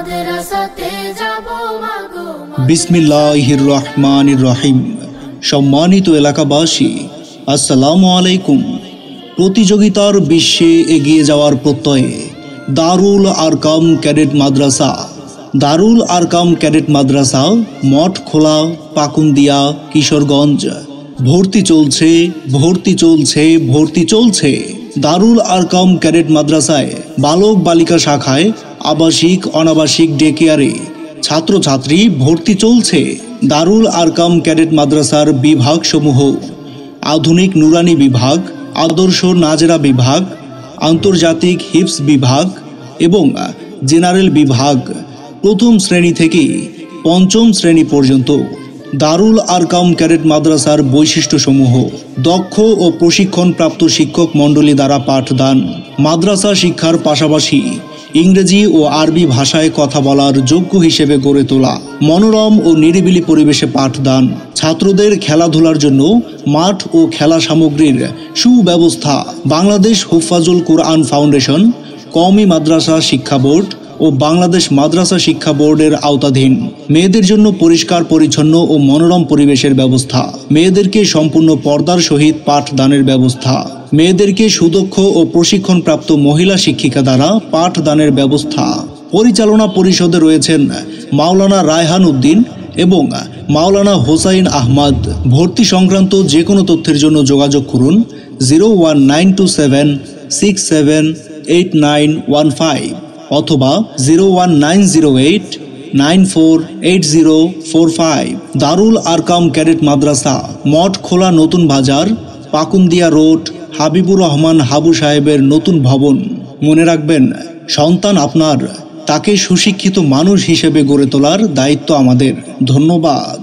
মাদ্রাসাতে যাব মাগো। বিসমিল্লাহির রহমানির রহিম। সম্মানিত এলাকাবাসী, আসসালামু আলাইকুম। প্রতিযোগিতার বিশ্বে এগিয়ে যাওয়ার প্রত্যয়ে দারুল আরকাম ক্যাডেট মাদ্রাসা, দারুল আরকাম ক্যাডেট মাদ্রাসা, মঠখোলা, পাকুন্দিয়া, কিশোরগঞ্জ। ভর্তি চলছে, ভর্তি চলছে, ভর্তি চলছে। দারুল আরকাম ক্যাডেট মাদ্রাসায় বালক বালিকা শাখায় আবাসিক অনাবাসিক ডে কেয়ারে ছাত্রছাত্রী ভর্তি চলছে। দারুল আরকাম ক্যাডেট মাদ্রাসার বিভাগসমূহ: আধুনিক নুরানি বিভাগ, আদর্শ নাজেরা বিভাগ, আন্তর্জাতিক হিফজ বিভাগ এবং জেনারেল বিভাগ। প্রথম শ্রেণী থেকে পঞ্চম শ্রেণী পর্যন্ত। দারুল আরকাম ক্যাডেট মাদ্রাসার বৈশিষ্ট্যসমূহ: দক্ষ ও প্রশিক্ষণপ্রাপ্ত শিক্ষক মণ্ডলী দ্বারা পাঠদান। মাদ্রাসা শিক্ষার পাশাপাশি ইংরেজি ও আরবি ভাষায় কথা বলার যোগ্য হিসেবে গড়ে তোলা। মনোরম ও নিরিবিলি পরিবেশে পাঠদান। ছাত্রদের খেলাধুলার জন্য মাঠ ও খেলা সামগ্রীর সুব্যবস্থা। বাংলাদেশ হুফাজুল কুরআন ফাউন্ডেশন, কওমি মাদ্রাসা শিক্ষা বোর্ড ও বাংলাদেশ মাদ্রাসা শিক্ষা বোর্ডের আওতাধীন। মেয়েদের জন্য পরিষ্কার পরিচ্ছন্ন ও মনোরম পরিবেশের ব্যবস্থা। মেয়েদেরকে সম্পূর্ণ পর্দার সহিত পাঠদানের ব্যবস্থা। মেয়েদেরকে সুদক্ষ ও প্রশিক্ষণপ্রাপ্ত মহিলা শিক্ষিকা দ্বারা পাঠদানের ব্যবস্থা। পরিচালনা পরিষদে রয়েছেন মাওলানা রায়হান উদ্দিন এবং মাওলানা হোসাইন আহমদ। ভর্তি সংক্রান্ত যে কোনো তথ্যের জন্য যোগাযোগ করুন 01927678915 অথবা 01908948045। দারুল আরকাম ক্যাডেট মাদ্রাসা, মঠখোলা, নতুন বাজার, পাকুন্দিয়া রোড, হাবিবুর রহমান হাবু সাহেবের নতুন ভবন। মনে রাখবেন, সন্তান আপনার, তাকে সুশিক্ষিত মানুষ হিসেবে গড়ে তোলার দায়িত্ব আমাদের। ধন্যবাদ।